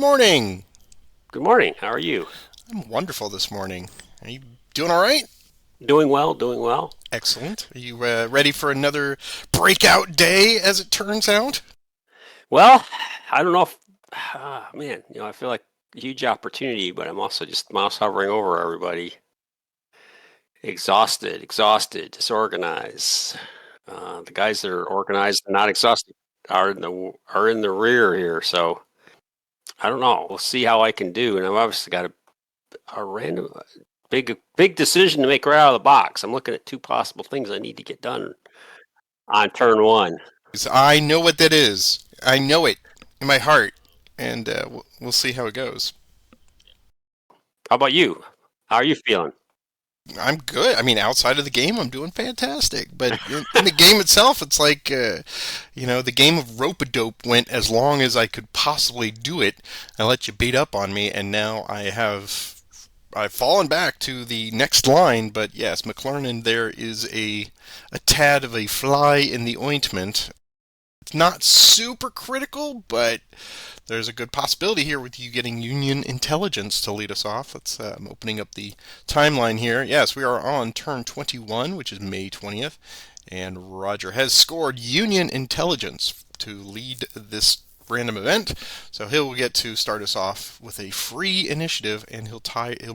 morning. Good morning. How are you? I'm wonderful this morning. Are you doing all right? Doing well, doing well. Excellent. Are you ready for another breakout day, as it turns out? Well, I don't know if, man, I feel like a huge opportunity, but I'm also just mouse hovering over everybody. Exhausted, disorganized. The guys that are organized and not exhausted are in the rear here. So I don't know. We'll see how I can do. And I've obviously got a random big decision to make right out of the box. I'm looking at two possible things I need to get done on turn one. I know what that is. I know it in my heart, and we'll see how it goes. How about you? How are you feeling? I'm good. I mean, outside of the game, I'm doing fantastic. But in the game itself, it's like, the game of rope-a-dope went as long as I could possibly do it. I let you beat up on me, and now I've fallen back to the next line. But yes, McLernan, there is a tad of a fly in the ointment. It's not super critical, but there's a good possibility here with you getting Union intelligence to lead us off. I'm opening up the timeline here. Yes, we are on turn 21, which is May 20th, and Roger has scored Union intelligence to lead this random event. So he'll get to start us off with a free initiative, and he'll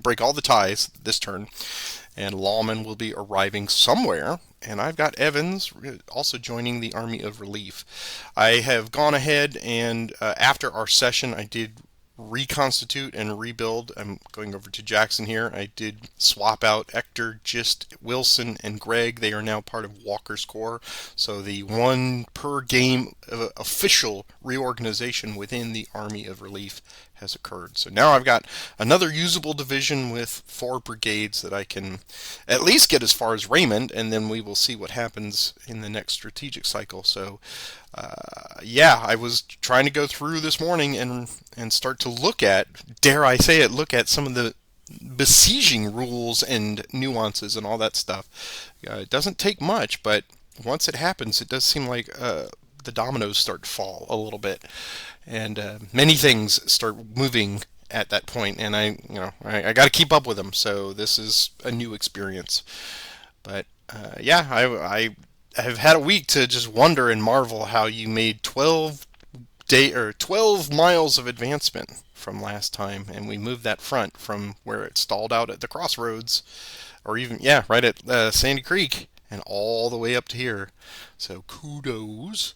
break all the ties this turn, and Lawman will be arriving somewhere. And I've got Evans also joining the Army of Relief. I have gone ahead and after our session, I did reconstitute and rebuild. I'm going over to Jackson here. I did swap out Ector, Gist, Wilson, and Greg. They are now part of Walker's Corps. So the one per game official reorganization within the Army of Relief has occurred. So now I've got another usable division with 4 brigades that I can at least get as far as Raymond, and then we will see what happens in the next strategic cycle. So yeah, I was trying to go through this morning and start to look at, dare I say it, look at some of the besieging rules and nuances and all that stuff. It doesn't take much, but once it happens, it does seem like the dominoes start to fall a little bit, and many things start moving at that point, and I got to keep up with them. So this is a new experience, but yeah, I have had a week to just wonder and marvel how you made 12 miles of advancement from last time, and we moved that front from where it stalled out at the crossroads, or even right at Sandy Creek, and all the way up to here. So kudos.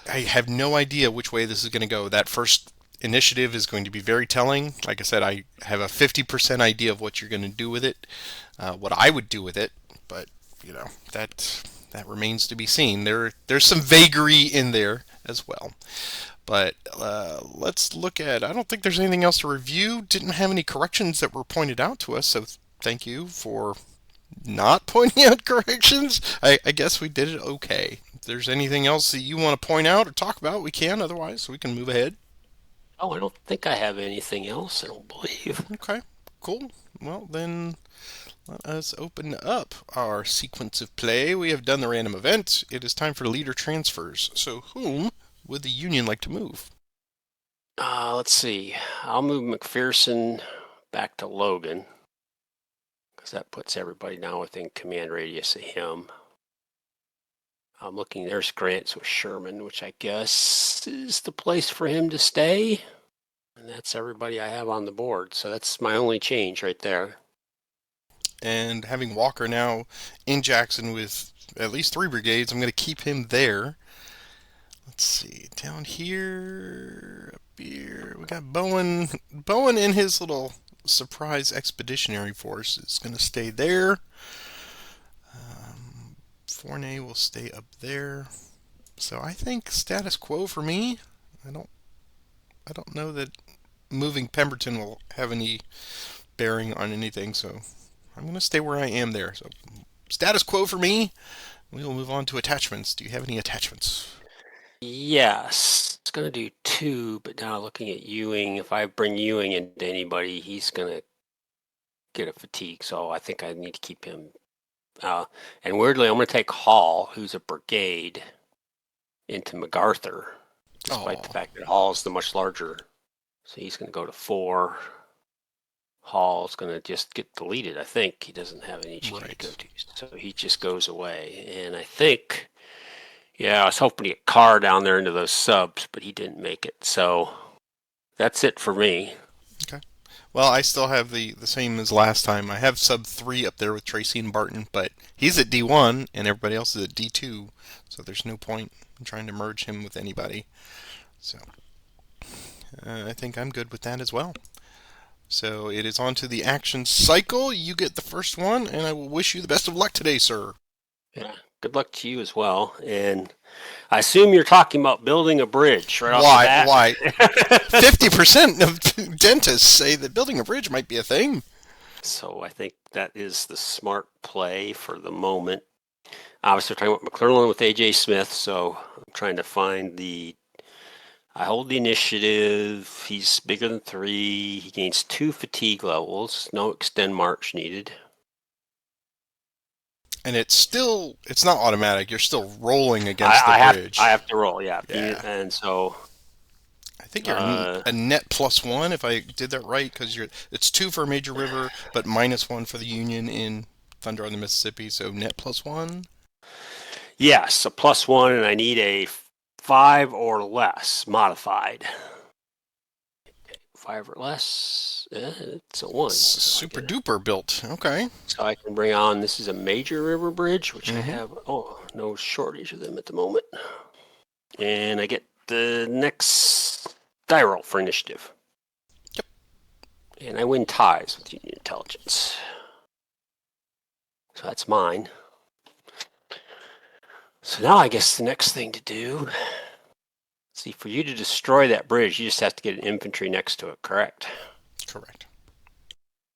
I have no idea which way this is going to go. That first initiative is going to be very telling. Like I said, I have a 50% idea of what you're going to do with it, what I would do with it, but that remains to be seen. There's some vagary in there as well. But let's look at. I don't think there's anything else to review. Didn't have any corrections that were pointed out to us, so thank you for not pointing out corrections. I guess we did it okay. If there's anything else that you want to point out or talk about, we can. Otherwise, we can move ahead. Oh, I don't think I have anything else, I don't believe. Okay, cool. Well, then let us open up our sequence of play. We have done the random event. It is time for leader transfers. So, whom would the Union like to move? Let's see. I'll move McPherson back to Logan because that puts everybody now within command radius of him. I'm looking, there's Grant's with Sherman, which I guess is the place for him to stay. And that's everybody I have on the board. So that's my only change right there. And having Walker now in Jackson with at least 3 brigades, I'm going to keep him there. Let's see, down here, up here, we got Bowen. Bowen in his little surprise expeditionary force is going to stay there. Fournay will stay up there. So I think status quo for me. I don't I don't know that moving Pemberton will have any bearing on anything, so I'm going to stay where I am there. So status quo for me. We will move on to attachments. Do you have any attachments? Yes, it's going to do two, but now looking at Ewing, if I bring Ewing into anybody, he's going to get a fatigue. So I think I need to keep him. And weirdly, I'm going to take Hall, who's a brigade, into MacArthur, despite the Oh, fact that Hall is the much larger. So he's going to go to 4. Hall's going to just get deleted. I think he doesn't have an HQ to go Right. to. So he just goes away. And I think, yeah, I was hoping to get Carr down there into those subs, but he didn't make it. So that's it for me. Okay. Well, I still have the same as last time. I have sub 3 up there with Tracy and Barton, but he's at D1 and everybody else is at D2, so there's no point in trying to merge him with anybody. So I think I'm good with that as well. So it is on to the action cycle. You get the first one, and I will wish you the best of luck today, sir. Yeah, good luck to you as well. And I assume you're talking about building a bridge right off the Why? bat. Why? 50% of dentists say that building a bridge might be a thing. So I think that is the smart play for the moment. Obviously, we're talking about McClellan with AJ Smith, so I'm trying to find the. I hold the initiative. He's bigger than 3. He gains 2 fatigue levels. No extend march needed. And it's not automatic. You're still rolling I, against the I have I bridge. have to roll, yeah. Yeah. And so I think you're uh, a net +1 if I did that right, because it's 2 for a major river, but -1 for the Union in Thunder on the Mississippi. So net +1. yes, a +1, and I need a 5 or less modified. 5 or less, it's a 1. So I Super get it. duper built. Okay. So I can bring on. This is a major river bridge, which I Mm-hmm. have. Oh, no shortage of them at the moment. And I get the next die roll for initiative. Yep. And I win ties with Union Intelligence. So that's mine. So now I guess the next thing to do. See, for you to destroy that bridge, you just have to get an infantry next to it, correct? Correct.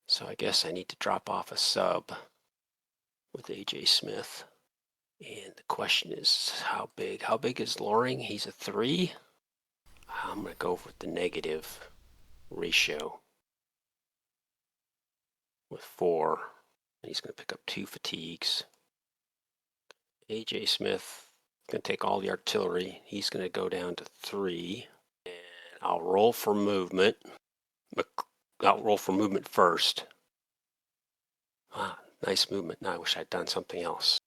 So I guess I need to drop off a sub with AJ Smith. And the question is how big? How big is Loring? He's a 3. I'm going to go with the negative ratio with 4. And he's going to pick up 2 fatigues. AJ Smith is going to take all the artillery. He's going to go down to 3. And I'll roll for movement. I'll roll for movement first. Ah, nice movement. Now I wish I'd done something else.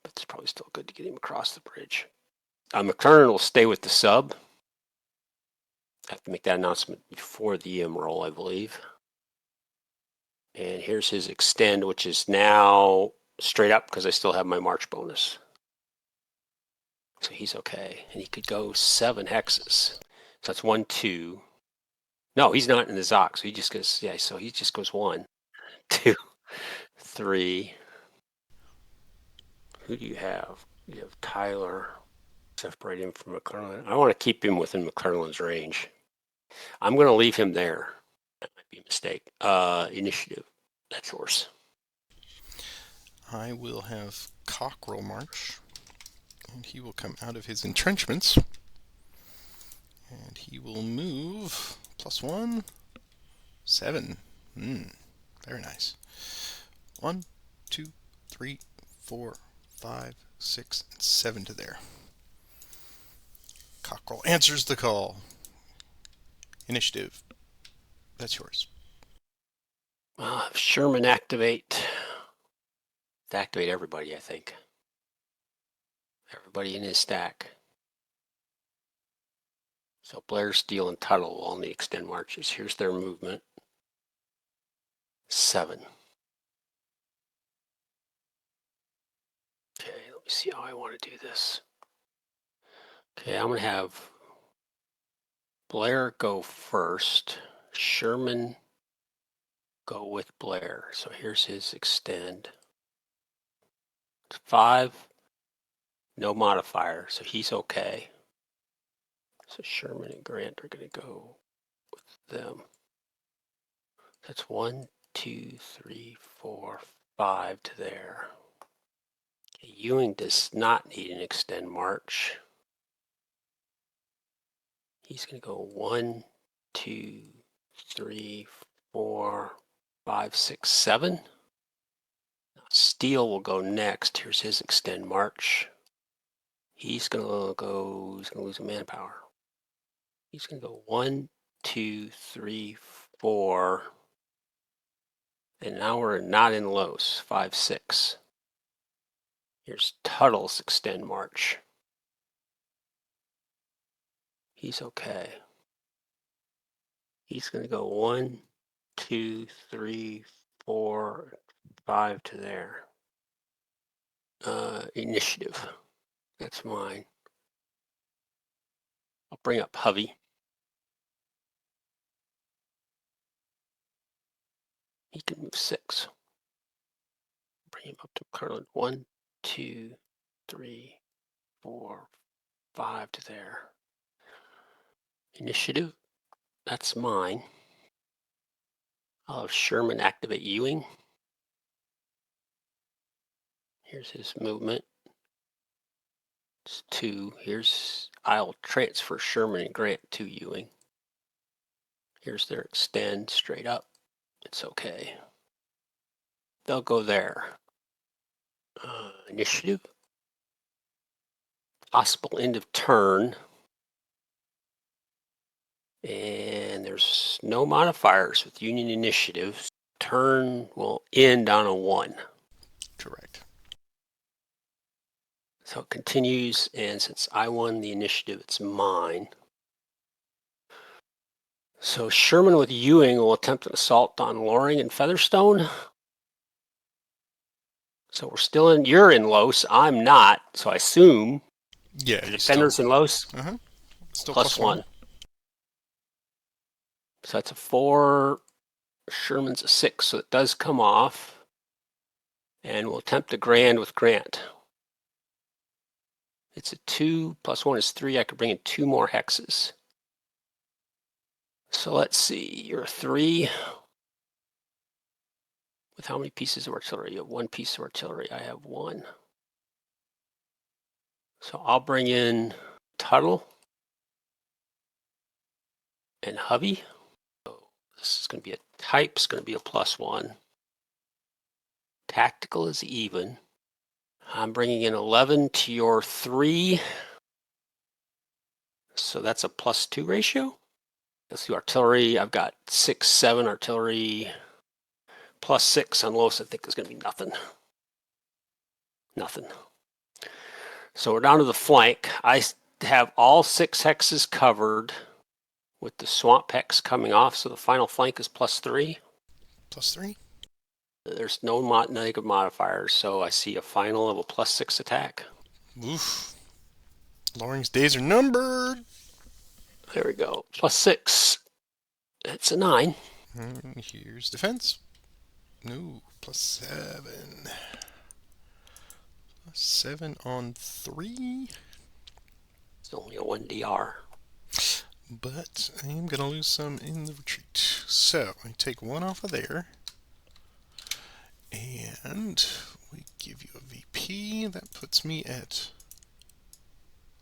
But it's probably still good to get him across the bridge. McTurnan will stay with the sub. I have to make that announcement before the EM roll, I believe. And here's his extend, which is now straight up because I still have my March bonus. So he's okay. And he could go 7 hexes. So that's 1, 2. No, he's not in the Zoc. So he just goes, yeah, so he just goes 1, 2, 3. Who do you have? You have Tyler. Separate him from McClellan. I want to keep him within McClellan's range. I'm going to leave him there. That might be a mistake. Initiative. That's yours. I will have Cockrell march, and he will come out of his entrenchments, and he will move +1, 7. Very nice. 1, 2, 3, 4, 5, 6, and 7 to there. Cockrell answers the call. Initiative. That's yours. Sherman activate. To activate everybody, I think. Everybody in his stack. So Blair, Steele, and Tuttle will all need extend marches. Here's their movement. 7. Okay, let me see how I want to do this. Okay, I'm going to have Blair go first. Sherman go with Blair. So here's his extend. 5, no modifier, so he's okay. So Sherman and Grant are going to go with them. That's 1, 2, 3, 4, 5 to there. Okay, Ewing does not need an extend march. He's going to go 1, 2, 3, 4, 5, 6, 7. Now Steele will go next. Here's his extend march. He's going to lose a manpower. He's going to go 1, 2, 3, 4. And now we're not in Los, 5, 6. Here's Tuttle's extend march. He's okay. He's going to go 1, 2, 3, 4, 5 to there. Initiative. That's mine. I'll bring up Hovey. He can move 6. Bring him up to Carlin. 1, 2, 3, 4, 5 to there. Initiative. That's mine. I'll have Sherman activate Ewing. Here's his movement. It's 2. I'll transfer Sherman and Grant to Ewing. Here's their extend straight up. It's okay. They'll go there. Initiative. Possible end of turn. And there's no modifiers with Union Initiative. Turn will end on a 1. Correct. So it continues, and since I won the initiative, it's mine. So Sherman with Ewing will attempt an assault on Loring and Featherstone. So we're still in, you're in Los, I'm not, so I assume Yeah, the you defenders still. in Los, Still plus 1. So that's a 4, Sherman's a 6, so it does come off. And we'll attempt the grand with Grant. It's a 2, plus 1 is 3, I could bring in 2 more hexes. So let's see, you're a 3. With how many pieces of artillery? You have 1 piece of artillery. I have 1. So I'll bring in Tuttle and Hovey. So this is going to be a type. It's going to be a plus 1. Tactical is even. I'm bringing in 11 to your 3. So that's a plus 2 ratio. Let's do artillery. I've got 6, 7 artillery. Plus 6 on Los, I think is going to be nothing. Nothing. So we're down to the flank. I have all 6 hexes covered with the swamp hex coming off. So the final flank is plus 3. Plus 3? There's no negative modifiers. So I see a final of a plus 6 attack. Oof. Loring's days are numbered. There we go. Plus 6. It's a 9. And here's defense. No, plus 7. Plus 7 on 3. It's only a 1 DR. But I am going to lose some in the retreat. So I take 1 off of there. And we give you a VP. That puts me at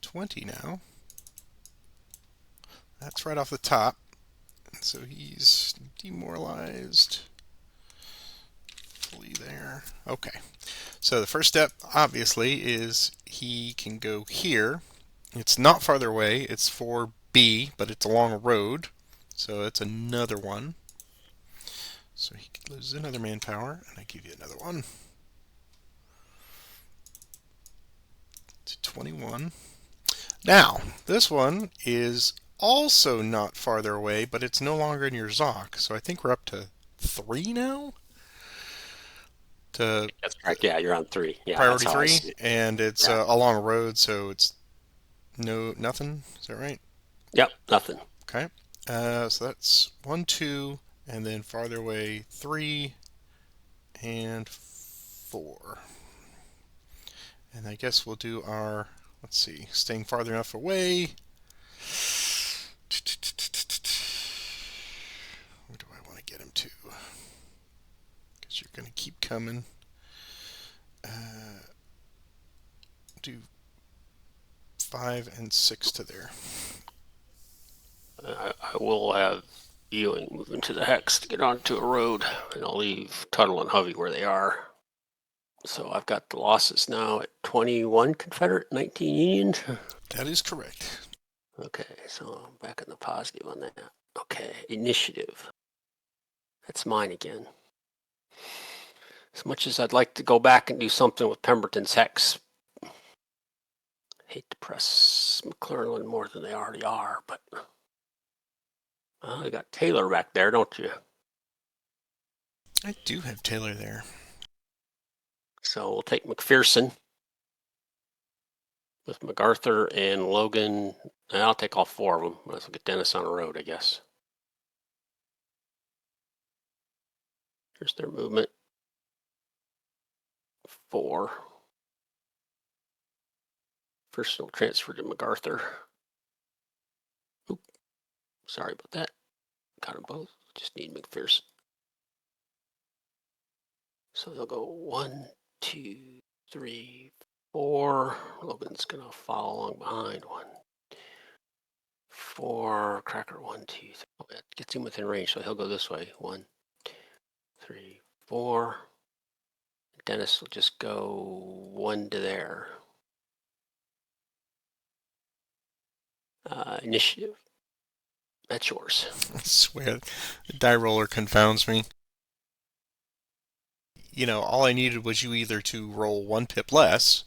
20 now. That's right off the top. So he's demoralized. Fully there. Okay. So the first step, obviously, is he can go here. It's not farther away. It's 4B, but it's along a road. So it's another one. So he could lose another manpower, and I give you another one. To 21. Now, this one is also not farther away, but it's no longer in your Zoc. So I think we're up to 3 now? That's right. Yeah, you're on 3. Yeah, Priority that's how I 3, see it. and it's Yeah. along a road, so it's nothing. Is that right? Yep, nothing. Okay. So that's 1, 2, and then farther away 3 and 4. And I guess we'll do our, let's see, staying farther enough away. Where do I want to get him to? Because you're going to keep coming. Do 5 and 6 to there. I will have Ewing move into the hex to get onto a road, and I'll leave Tuttle and Hovey where they are. So I've got the losses now at 21 Confederate, 19 Union. That is correct. Okay, so I'm back in the positive on that. Okay, initiative. That's mine again. As much as I'd like to go back and do something with Pemberton's Hex, hate to press McClernand more than they already are, but you got Taylor back there, don't you? I do have Taylor there. So we'll take McPherson with MacArthur and Logan. And I'll take all four of them. Let's get Dennis on the road, I guess. Here's their movement. 4. First, it'll transfer to MacArthur. Oop, sorry about that. Got them both. Just need McPherson. So they'll go 1, 2, 3, 4. Logan's gonna follow along behind. 1, 4. Cracker 1, 2, 3. Oh, that gets him within range, so he'll go this way. 1, 2, 3, 4. Dennis will just go 1 to there. Initiative. That's yours. I swear, the die roller confounds me. All I needed was you either to roll 1 pip less,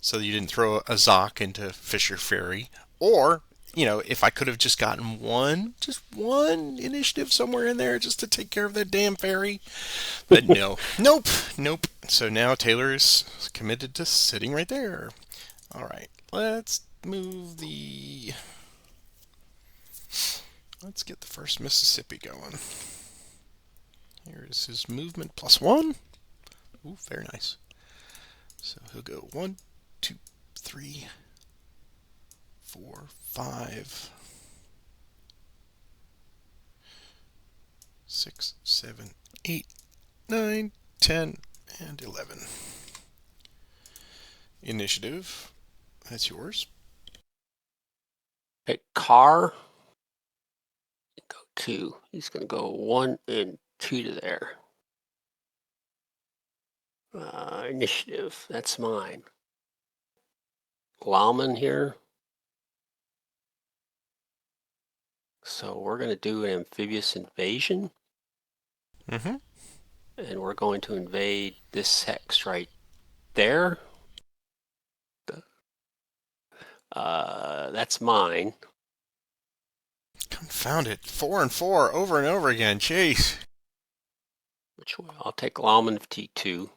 so that you didn't throw a Zoc into Fisher Ferry, or, if I could have just gotten just one initiative somewhere in there just to take care of that damn ferry. But no. Nope. So now Taylor is committed to sitting right there. Alright, let's move the... Let's get the first Mississippi going. Here is his movement +1. Ooh, very nice. So he'll go 1, 2, 3, 4, 5, 6, 7, 8, 9, 10, and 11. Initiative. That's yours. Okay, Carr. Go 2. He's going to go 1 and 2 to there. Initiative. That's mine. Lauman here. So we're going to do an amphibious invasion. Mm-hmm. And we're going to invade this hex right there. That's mine. Confound it. 4 and 4 over and over again. Jeez. Which way? I'll take Lauman of T2.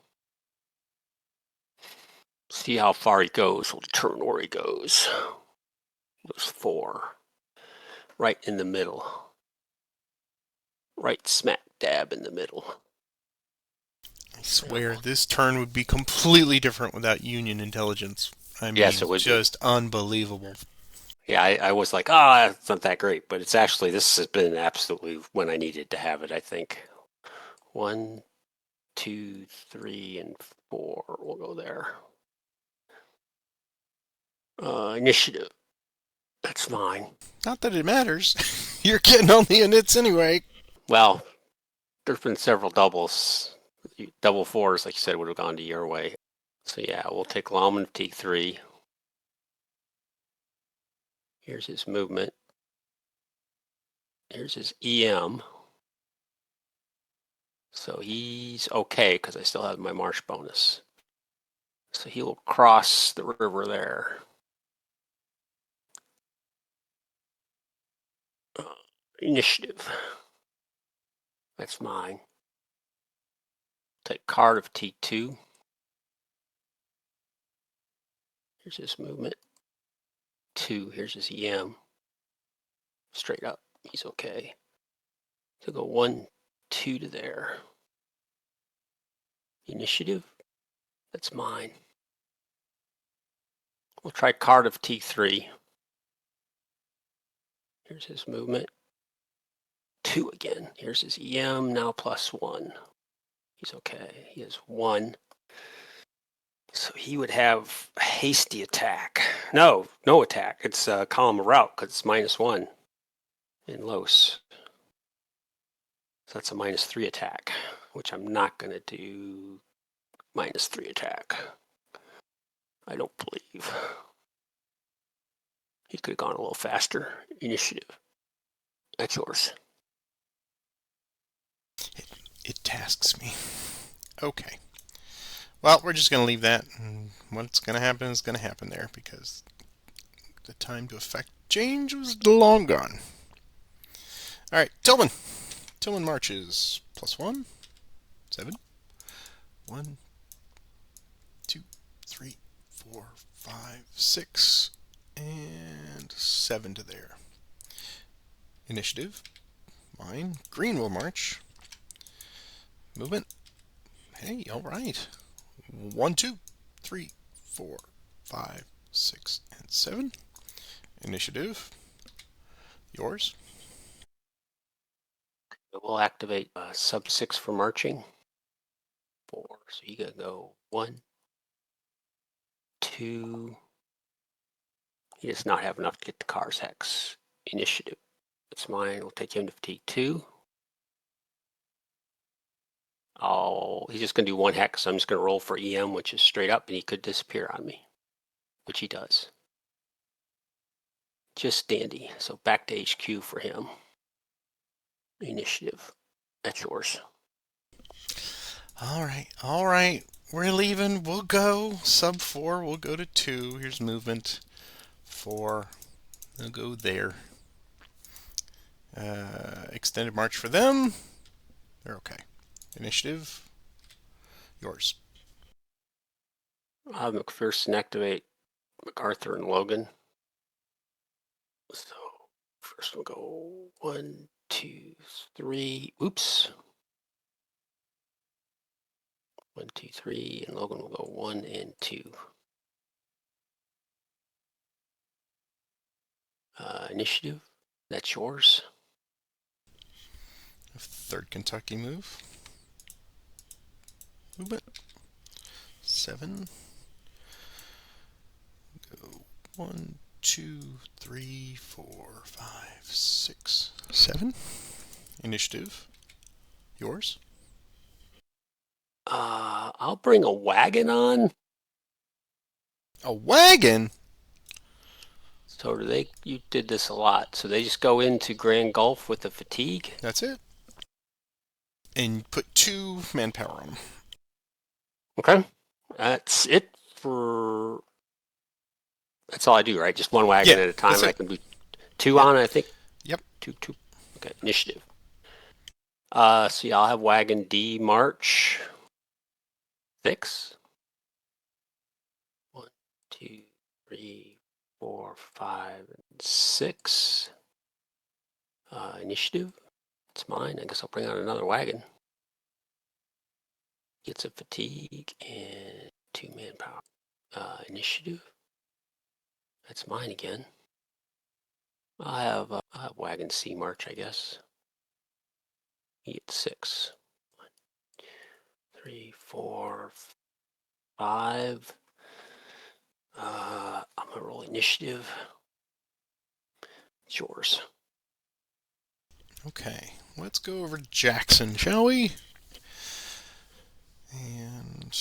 See how far he goes. We'll determine where he goes. Goes 4. Right in the middle. Right smack dab in the middle. I swear, this turn would be completely different without Union intelligence. I mean, Yes, it would just unbelievable. Yeah, I was like, oh, it's not that great, but it's actually, this has been absolutely when I needed to have it, I think. 1, 2, 3, and 4. We'll go there. Initiative. That's mine. Not that it matters. You're getting on the inits anyway. Well, there's been several doubles. Double 4s, like you said, would have gone to your way. So yeah, we'll take Lauman of T3. Here's his movement. Here's his EM. So he's okay because I still have my march bonus. So he will cross the river there. Initiative. That's mine. Take card of T2. Here's his movement. 2. Here's his EM. Straight up. He's okay. So go 1, 2 to there. Initiative. That's mine. We'll try card of T3. Here's his movement. 2 again. Here's his EM, now +1. He's okay. He has 1. So he would have hasty attack. No attack. It's column of route because it's -1 in Los. So that's a -3 attack, which I'm not going to do -3 attack. I don't believe. He could have gone a little faster. Initiative. That's yours. It tasks me. Okay. Well, we're just going to leave that. And what's going to happen is going to happen there because the time to effect change was long gone. All right, Tillman. Tillman marches +1, 7. 1, 2, 3, 4, 5, 6, and 7 to there. Initiative. Mine. Green will march. Movement. Hey, all right. 1, 2, 3, 4, 5, 6, and 7. Initiative. Yours. We'll activate sub 6 for marching. 4. So you gotta go 1, 2. He does not have enough to get the car's hex. Initiative. That's mine. We'll take him to fatigue 2. He's just gonna do 1 hex. So I'm just gonna roll for EM, which is straight up, and he could disappear on me, which he does. Just dandy. So back to HQ for him. Initiative. That's yours. All right, all right. We're leaving. We'll go. Sub 4, we'll go to 2. Here's movement. 4. We'll go there. Extended march for them. They're okay. Initiative. Yours. I'll have McPherson activate MacArthur and Logan. So first we'll go 1, 2, 3. Oops. 1, 2, 3, and Logan will go 1 and 2. Initiative. That's yours. 3rd Kentucky move. Movement. 7. Go 1, 2, 3, 4, 5, 6, 7. Initiative. Yours. I'll bring a wagon on. A wagon? So you did this a lot. So they just go into Grand Gulf with the fatigue. That's it. And put 2 manpower on them. Okay. That's it for. That's all I do, right? Just 1 wagon Yeah, at a time. that's I it. can do 2 Yep. on, I think. Yep. 2. Okay. Initiative. So yeah, I'll have wagon D march 6. 1, 2, 3, 4, 5, and 6. Initiative. It's mine. I guess I'll bring out another wagon. Gets a fatigue and 2 manpower. Initiative. That's mine again. I have wagon C march, I guess. He gets 6. 1, 2, 3, 4, 5. I'm gonna roll initiative. It's yours. Okay, let's go over Jackson, shall we? And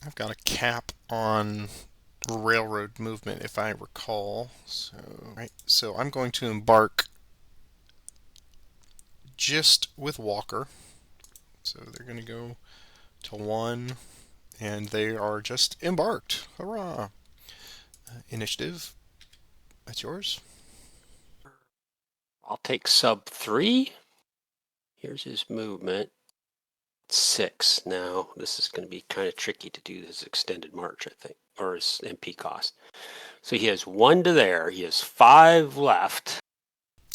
I've got a cap on railroad movement, if I recall. So I'm going to embark just with Walker. So they're going to go to 1, and they are just embarked. Hurrah! Initiative. That's yours. I'll take sub 3. Here's his movement. 6. Now, this is going to be kind of tricky to do this extended march, I think, or his MP cost. So he has 1 to there. He has 5 left.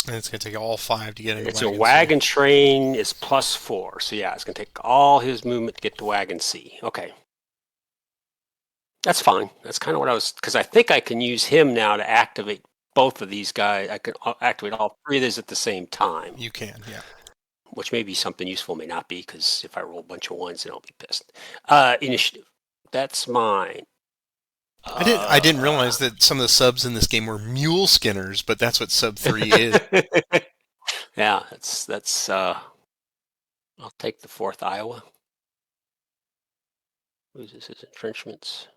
And it's going to take all 5 to get into It's wagon a wagon train is +4. So yeah, it's going to take all his movement to get to wagon C. Okay. That's fine. That's kind of what I was, because I think I can use him now to activate both of these guys. I can activate all 3 of these at the same time. You can, yeah. Which may be something useful, may not be, because if I roll a bunch of 1s, then I'll be pissed. Initiative. That's mine. I didn't realize that some of the subs in this game were mule skinners, but that's what sub 3 is. Yeah, that's I'll take the 4th Iowa. Loses his entrenchments.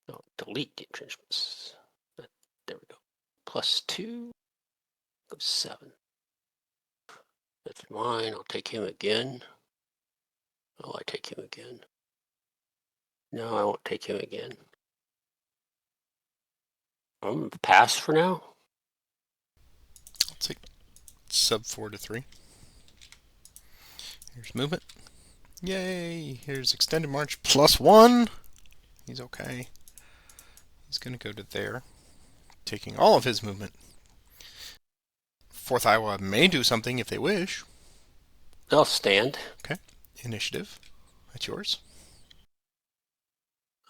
No, delete the entrenchments. There we go. +2 goes 7. That's mine. I'll take him again. Oh, I take him again. No, I won't take him again. I'm going to pass for now. I'll take sub 4 to 3. Here's movement. Yay! Here's extended march +1. He's okay. He's going to go to there, taking all of his movement. 4th Iowa may do something if they wish. They'll stand. Okay. Initiative. That's yours.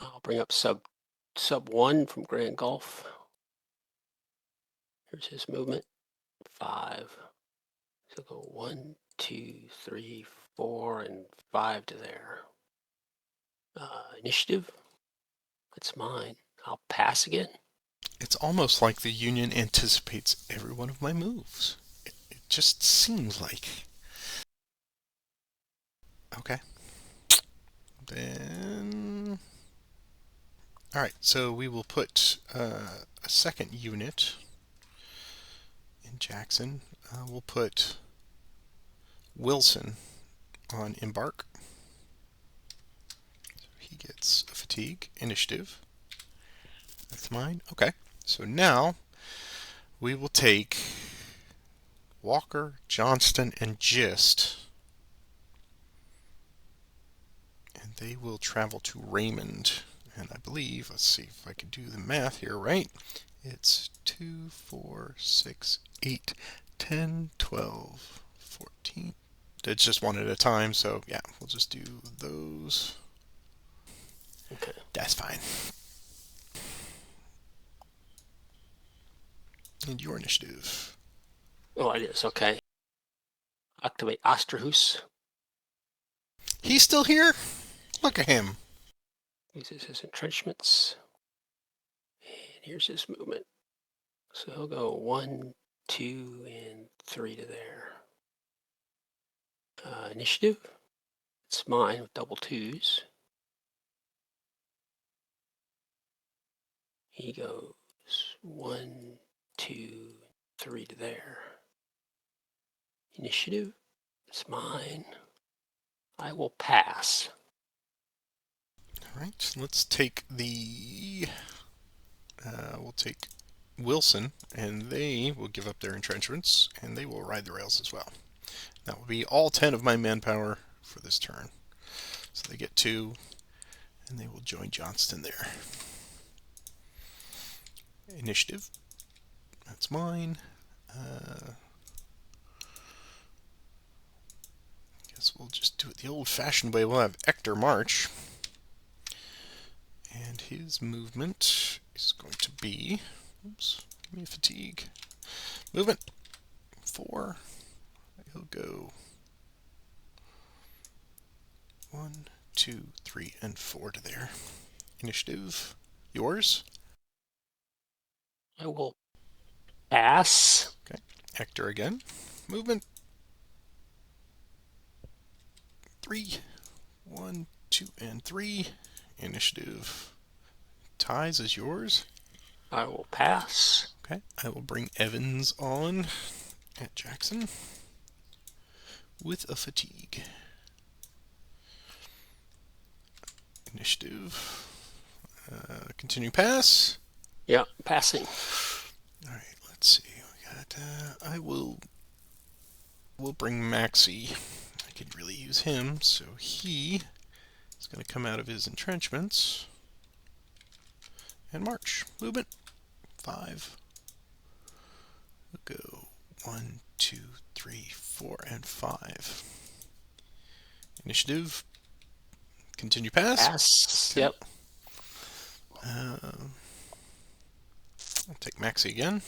I'll bring up sub 1 from Grand Gulf. Here's his movement. 5. So go 1, 2, 3, 4, and 5 to there. Initiative. That's mine. I'll pass again. It's almost like the Union anticipates every one of my moves. It just seems like. Okay. Then. Alright, so we will put a second unit in Jackson. We'll put Wilson on embark. So he gets a fatigue initiative. That's mine. Okay. So now we will take Walker, Johnston, and Gist, and they will travel to Raymond. And I believe, let's see if I can do the math here right. It's 2, 4, 6, 8, 10, 12, 14. It's just one at a time, so yeah, we'll just do those. Okay. That's fine. And your initiative. Oh, it is. Okay. Activate Osterhus. He's still here? Look at him. Uses his entrenchments. And here's his movement. So he'll go 1, 2, and 3 to there. Initiative. It's mine with double 2s. He goes 1, 2, 3 to there. Initiative. It's mine. I will pass. All right, let's take we'll take Wilson, and they will give up their entrenchments, and they will ride the rails as well. That will be all 10 of my manpower for this turn. So they get 2, and they will join Johnston there. Initiative. That's mine. Guess we'll just do it the old-fashioned way. We'll have Hector march. And his movement is going to be... Oops, give me a fatigue. Movement. 4. He'll go 1, 2, 3, and 4 to there. Initiative. Yours. I will pass. Okay. Hector again. Movement. 3. 1, 2, and 3. Initiative. Ties is yours. I will pass. Okay. I will bring Evans on at Jackson with a fatigue. Initiative. Continue pass. Yeah, passing. All right. Let's see. We got. We'll bring Maxie. I could really use him, so he is going to come out of his entrenchments and march. Movement. 5. We'll go 1, 2, 3, 4, and 5. Initiative. Continue pass. Pass. Okay. Yep. I'll take Maxie again.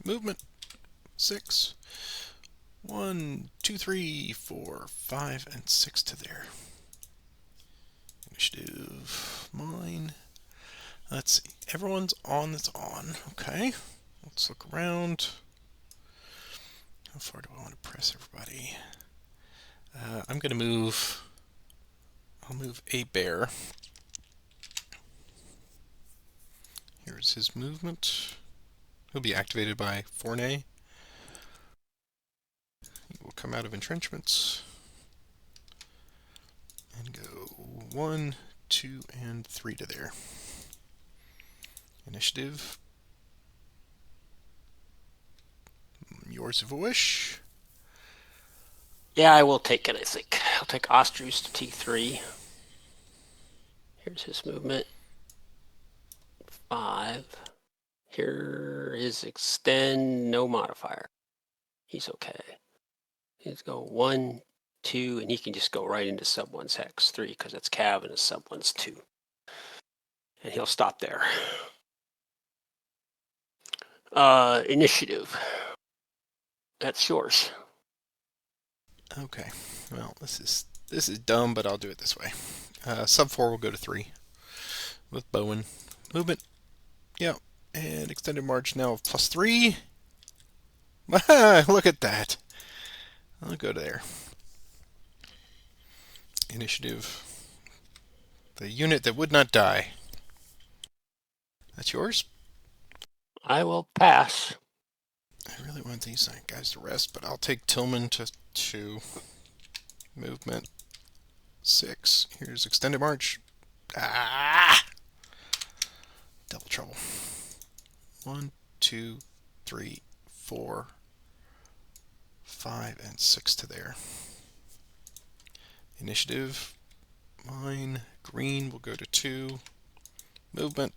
Movement. 6. 1, 2, 3, 4, 5, and 6 to there. Initiative. Mine. Let's see. Everyone's on that's on. Okay. Let's look around. How far do I want to press everybody? I'm going to move... I'll move a bear. Here's his movement. He'll be activated by Fournay. He will come out of entrenchments and go 1, 2, and 3 to there. Initiative. Yours if you wish. Yeah, I will take it, I think. I'll take Ostrus to T3. Here's his movement. 5. Here is extend, no modifier. He's okay. He's go 1, 2, and he can just go right into sub 1's hex 3 because that's Cav and his sub 1's 2. And he'll stop there. Initiative. That's yours. Okay. Well, this is dumb, but I'll do it this way. Sub 4 will go to 3 with Bowen. Movement. Yep. And extended march now of +3. Look at that. I'll go to there. Initiative. The unit that would not die. That's yours? I will pass. I really want these guys to rest, but I'll take Tillman to 2. Movement 6. Here's extended march. Ah! Double trouble. 1, 2, 3, 4, 5, and 6 to there. Initiative. Mine. Green will go to 2. Movement.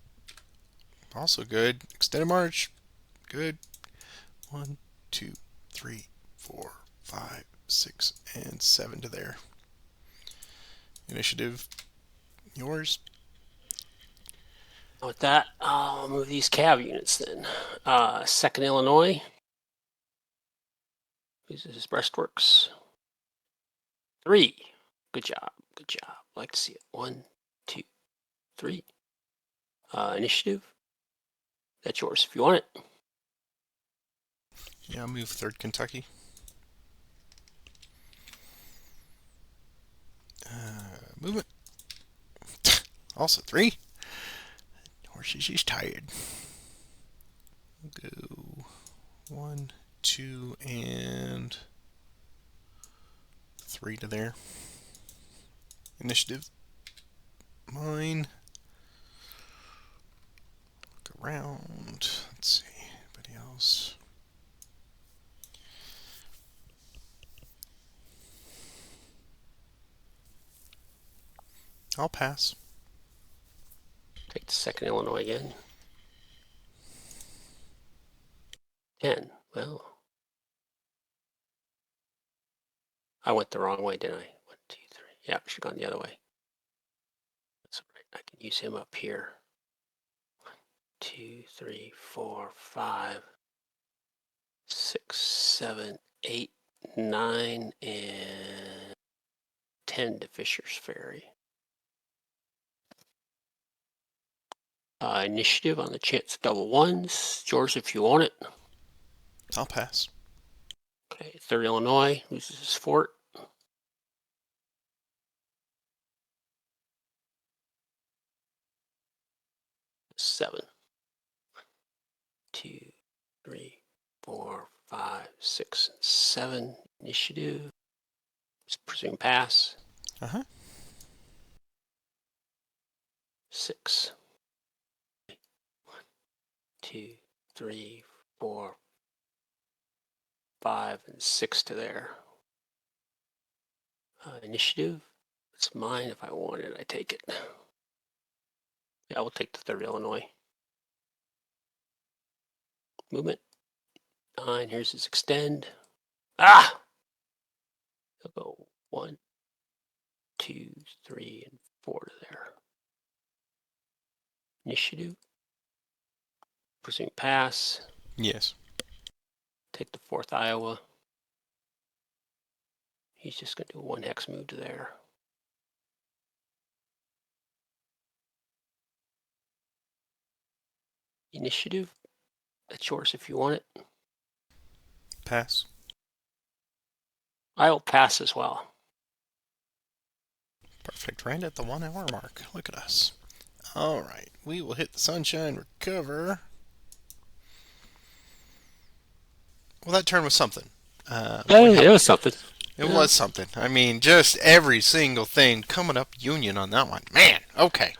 Also good. Extended march. Good. 1, 2, 3, 4, 5, 6, and 7 to there. Initiative. Yours. With that, I'll move these Cav units then. 2nd Illinois. Uses his breastworks. 3. Good job. Good job. Like to see it. 1, 2, 3. Initiative. That's yours if you want it. Yeah, I'll move 3rd Kentucky. Movement. Also 3. Horses, she's tired. We'll go 1, 2, and 3 to there. Initiative. Mine. Look around. Let's see. Anybody else? I'll pass. Take the 2nd Illinois again. 10. Well, I went the wrong way, didn't I? 1, 2, 3. Yeah, I should have gone the other way. That's all right. I can use him up here. 1, 2, 3, 4, 5, 6, 7, 8, 9, and 10 to Fisher's Ferry. Initiative on the chance of double ones. Yours if you want it. I'll pass. Okay, 3rd Illinois loses his fort. 7. 2, 3, 4, 5, 6, and 7. Initiative. Presume pass. 6. 1, 2, 3, 4, 5, and 6 to there. Initiative. It's mine. If I want it, I take it. Yeah, we'll take the 3rd Illinois. Movement. 9. Here's his extend. Ah! He'll go 1, 2, 3, and 4 to there. Initiative. Presume pass. Yes. Take the 4th Iowa. He's just going to do a 1 hex move to there. Initiative. That's yours if you want it. Pass. I will pass as well. Perfect. Right at the 1 hour mark. Look at us. All right, we will hit the sunshine, recover. Well, that turn was something. Boy, Hey, it was something. it Yeah, was something. I mean, just every single thing coming up Union on that one. Man, okay.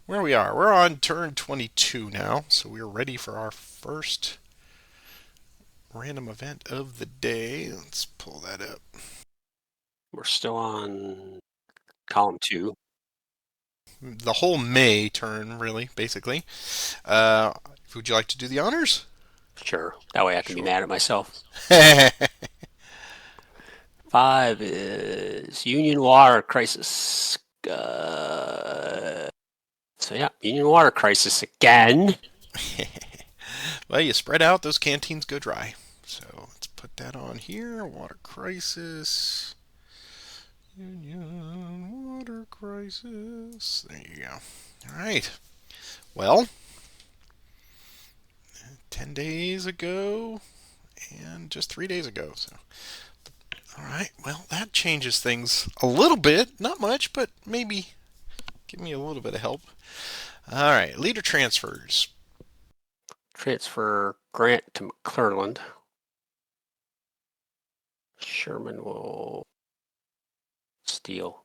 Where we are, we're on turn 22 now, so we're ready for our first random event of the day. Let's pull that up. we're still on column 2. The whole May turn, really, basically. Would you like to do the honors? Sure. That way I can be Sure. mad at myself. 5 is Union Water Crisis. So yeah, Union Water Crisis again. Well, you spread out, those canteens go dry. So let's put that on here. Water crisis. Union water crisis. There you go. All right. Well, 10 days ago and just 3 days ago. So, all right. Well, that changes things a little bit. Not much, but maybe give me a little bit of help. All right. Leader transfers. Transfer Grant to McClelland. Sherman will steal.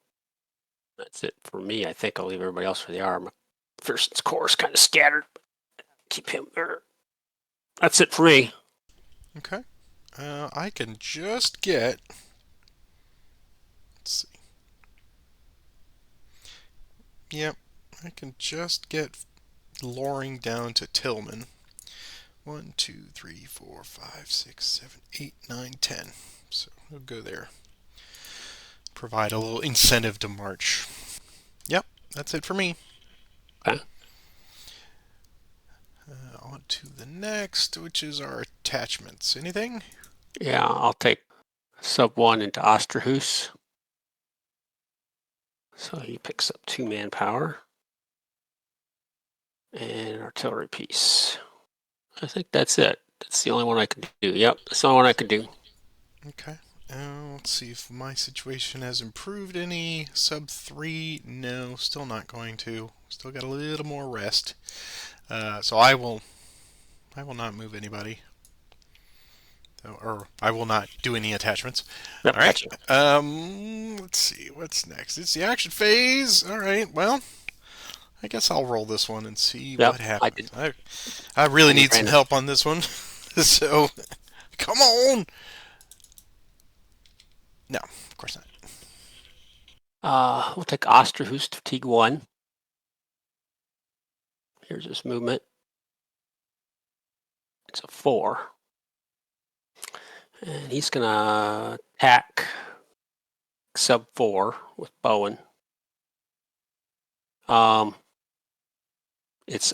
That's it for me. I think I'll leave everybody else for the arm. McPherson's corps kind of scattered. Keep him there. That's it for me. Okay. I can just get. Let's see. Yep. I can just get Loring down to Tillman. 1, 2, 3, 4, 5, 6, 7, 8, 9, 10. So we'll go there. Provide a little incentive to march. Yep, that's it for me. Okay. On to the next, which is our attachments. Anything? Yeah, I'll take sub 1 into Osterhus. So he picks up 2 manpower. And an artillery piece. I think that's it. That's the only one I can do. Yep, that's the only one I can do. Okay. Let's see if my situation has improved any. Sub 3, no, still not going to. Still got a little more rest. So I will not move anybody. Or I will not do any attachments. Yep, All right. gotcha. Let's see what's next. It's the action phase. All right. Well, I guess I'll roll this one and see Yep, what I happens. did. I really I need need some random. help on this one. So come on. No, of course not. We'll take Osterhus to fatigue 1. Here's his movement. It's a 4. And he's going to attack sub 4 with Bowen. Um, it's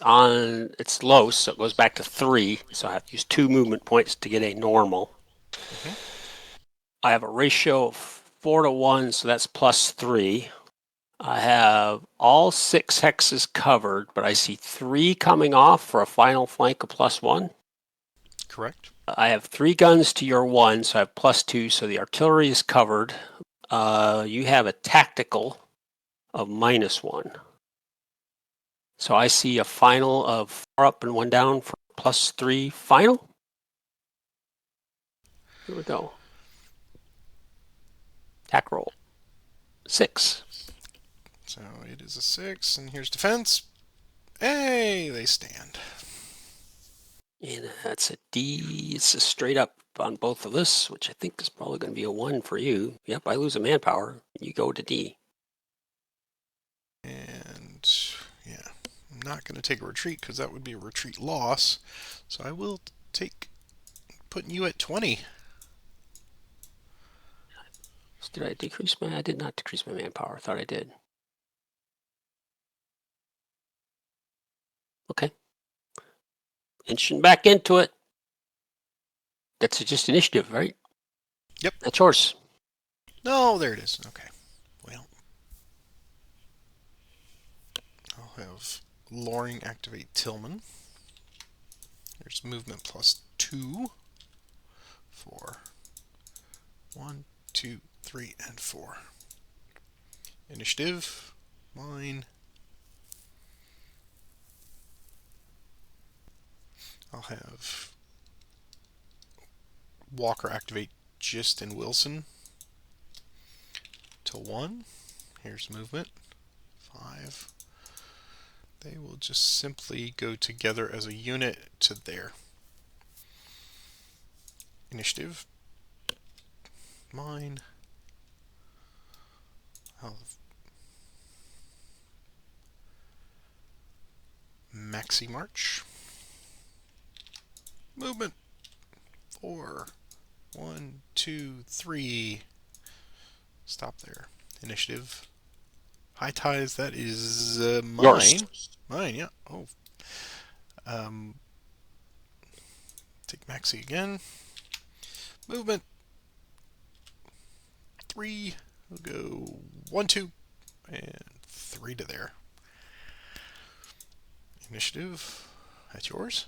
low, so it goes back to 3. So I have to use 2 movement points to get a normal. Mhm. I have a ratio of 4 to 1, so that's plus 3. I have all 6 hexes covered, but I see 3 coming off for a final flank of plus 1. Correct. I have 3 guns to your 1, so I have plus 2, so the artillery is covered. You have a tactical of minus 1. So I see a final of 4 up and 1 down for plus 3 final. Here we go. Attack roll. 6. So it is a 6, and here's defense. Hey, they stand. And that's a D. It's a straight up on both of this, which I think is probably going to be a 1 for you. Yep, I lose a manpower. You go to D. And yeah, I'm not going to take a retreat because that would be a retreat loss. So I will take putting you at 20. Did I decrease my? I did not decrease my manpower. I thought I did. Okay. Inching back into it. That's just initiative, right? Yep. That's yours. No, there it is. Okay. Well, I'll have Loring activate Tillman. There's movement plus 2 for 1, 2, 3, and 4. Initiative, mine. I'll have Walker activate Gist and Wilson to 1. Here's movement. 5. They will just simply go together as a unit to there. Initiative. Mine. I'll have Maxi March. Movement. 4. 1, 2, 3. Stop there. Initiative. High ties, that is Yours. mine. Mine, yeah. Oh. Um, take Maxi again. Movement. 3. We'll go 1, 2, and 3 to there. Initiative. That's yours.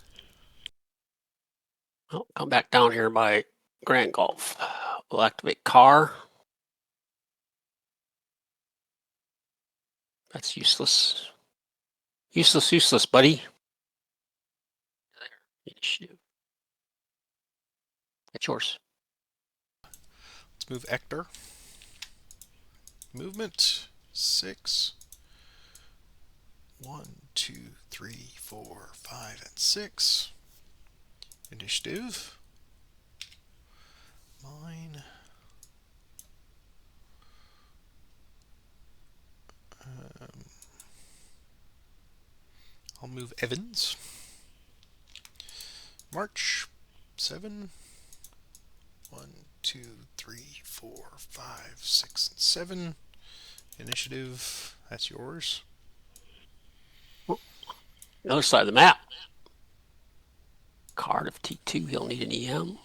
I'll come back down here by Grand Gulf. We'll activate car. That's useless. Useless, buddy. There. Initiative. That's yours. Let's move Ector. Movement. 6. 1, 2, 3, 4, 5, and 6. Initiative. Mine. I'll move Evans. March. 7. 1, 2, 3, 4, 5, 6, and 7. Initiative. That's yours. The other side of the map. Card of T2, he'll need an EM.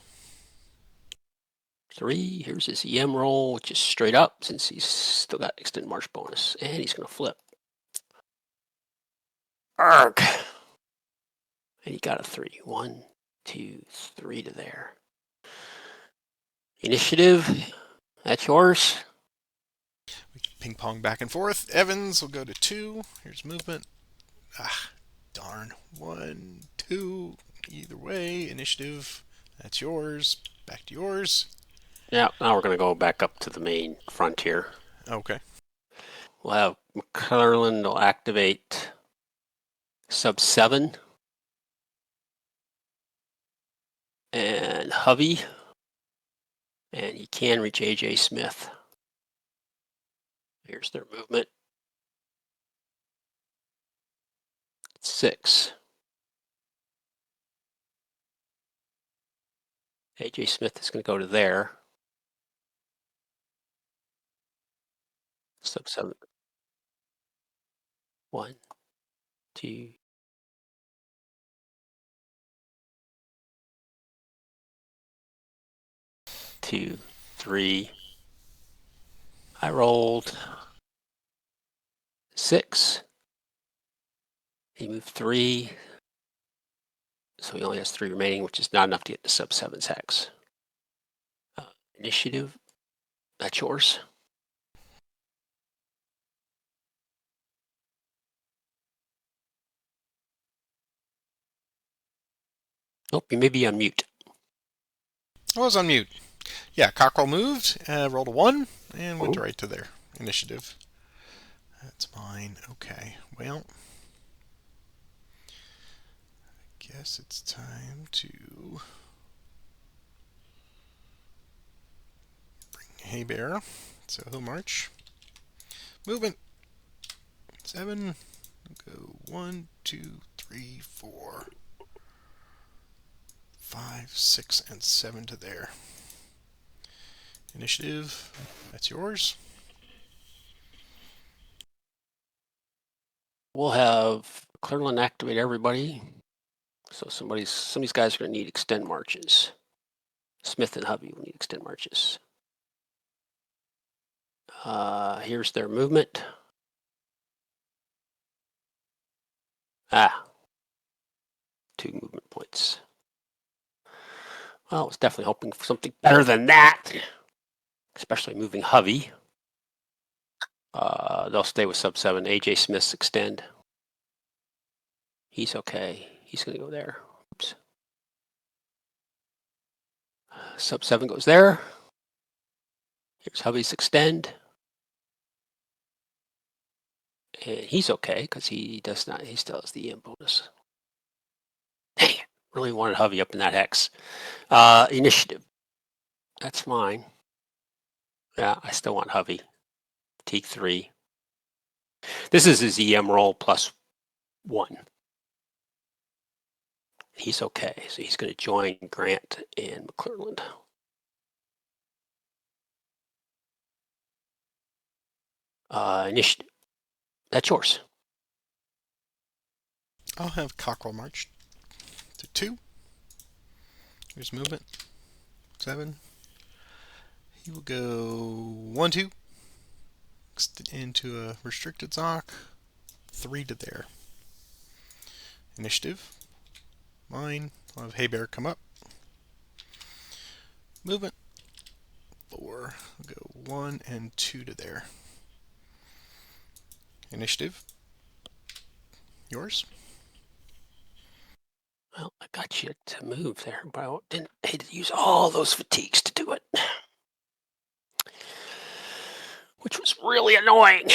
3, here's his EM roll, which is straight up since he's still got extended march bonus. And he's going to flip. Arg. And he got a 3. 1, 2, 3 to there. Initiative, that's yours. We can ping pong back and forth. Evans will go to 2. Here's movement. Ah, darn. 1, 2. Either way. Initiative. That's yours. Back to yours. Yeah, now we're going to go back up to the main frontier. Okay. We'll have McClellan will activate sub 7. And Hovey. And he can reach AJ Smith. Here's their movement. 6. AJ Smith is going to go to there. Sub 7. 1, 2. 2, 3. I rolled 6. He moved 3. So he only has 3 remaining, which is not enough to get the sub 7's hex. Initiative, that's yours. Oh, you may be on mute. I was on mute. Yeah, Cockrell moved, rolled a 1, and went right to their initiative. That's mine. Okay, well, I guess it's time to bring Hay Bear. So he'll march. Movement. 7. Go 1, 2, 3, 4, 5, 6, and 7 to there. Initiative. That's yours. We'll have Clearland activate everybody. So some of these guys are going to need extend marches. Smith and Hovey will need extend marches. Here's their movement. 2 movement points. Well, I was definitely hoping for something better than that, especially moving Hovey. They'll stay with sub 7. AJ Smith's extend. He's okay. He's going to go there. Oops. Sub 7 goes there. Here's Hubby's extend. And he's okay because he does not, he still has the EM bonus. Dang it. Really wanted Hubby up in that hex. Initiative. That's mine. Yeah, I still want Hubby. Fatigue 3. This is his EM roll plus 1. He's okay. So he's going to join Grant and McClelland. Initiative. That's yours. I'll have Cockrell march to 2. Here's movement. 7. He will go 1, 2. Into a restricted zoc. 3 to there. Initiative. Mine. I'll have Hay Bear come up. Movement. 4. I'll go 1 and 2 to there. Initiative. Yours. Well, I got you to move there, but I didn't hate to use all those fatigues to do it, which was really annoying.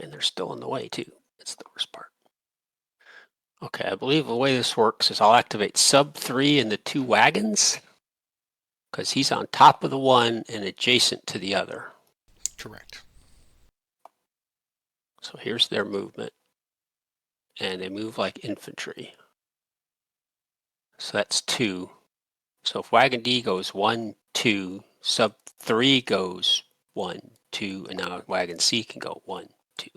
And they're still in the way too. That's the worst part. Okay, I believe the way this works is I'll activate sub 3 in the 2 wagons because he's on top of the one and adjacent to the other. Correct. So here's their movement. And they move like infantry. So that's 2. So if wagon D goes 1, 2, sub 3 goes 1, 2, and now wagon C can go 1, 2.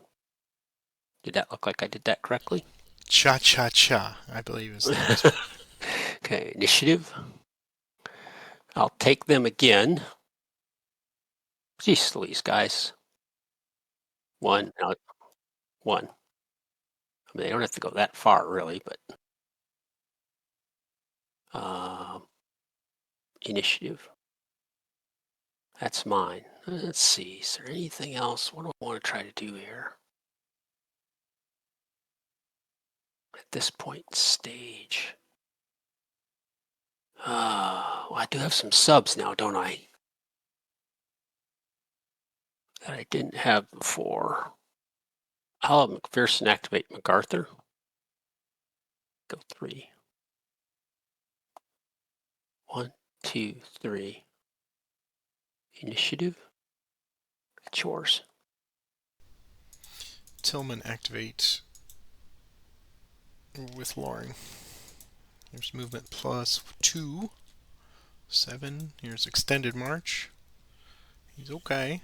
Did that look like I did that correctly? Cha-cha-cha, I believe is the answer. Okay, initiative. I'll take them again. Jeez Louise, guys. 1, now 1. I mean, they don't have to go that far, really, but initiative. That's mine. Let's see. Is there anything else? What do I want to try to do here? At this point in stage. Well, I do have some subs now, don't I? That I didn't have before. I'll have McPherson activate MacArthur. Go 3. 1, 2, 3. Initiative. It's yours. Tillman activate with Loring. Here's movement plus 2. 7. Here's extended march. He's okay.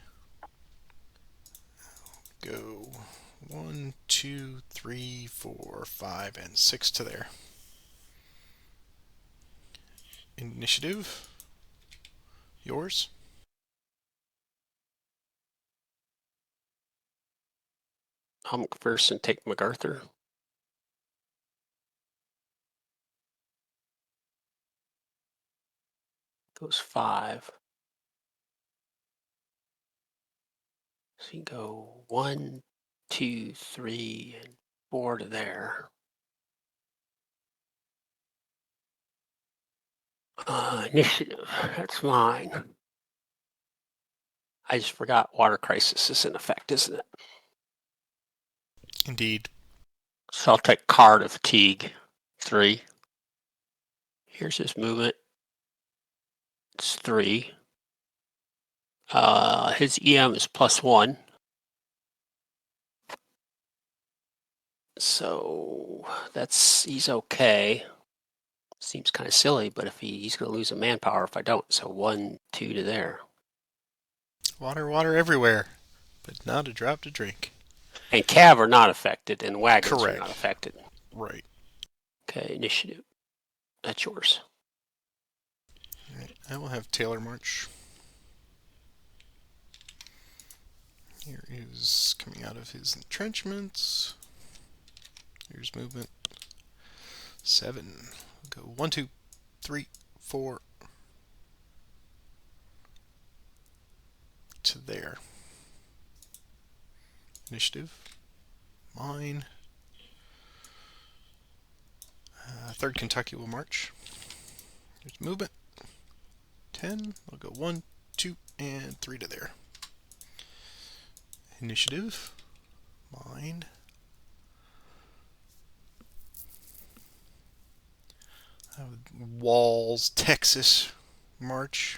Go 1, 2, 3, 4, 5, and 6 to there. Initiative. Yours. I'll McPherson take MacArthur. Goes 5. So you go 1, 2, 3, and 4 to there. Initiative. That's mine. I just forgot water crisis is in effect, isn't it? Indeed. So I'll take card of fatigue. 3. Here's his movement. It's 3. His EM is plus 1. So he's okay. Seems kind of silly, but if he's going to lose a manpower if I don't. So 1, 2 to there. Water, water everywhere, but not a drop to drink. And cav are not affected, and wagons are not Correct. affected. Right. Okay, initiative. That's yours. Right. I will have Taylor march. Here is coming out of his entrenchments. Here's movement. 7. We'll go 1, 2, 3, 4 to there. Initiative. Mine. 3rd Kentucky will march. Here's movement. 10. I'll go 1, 2, and 3 to there. Initiative. Mine. Walls, Texas. March.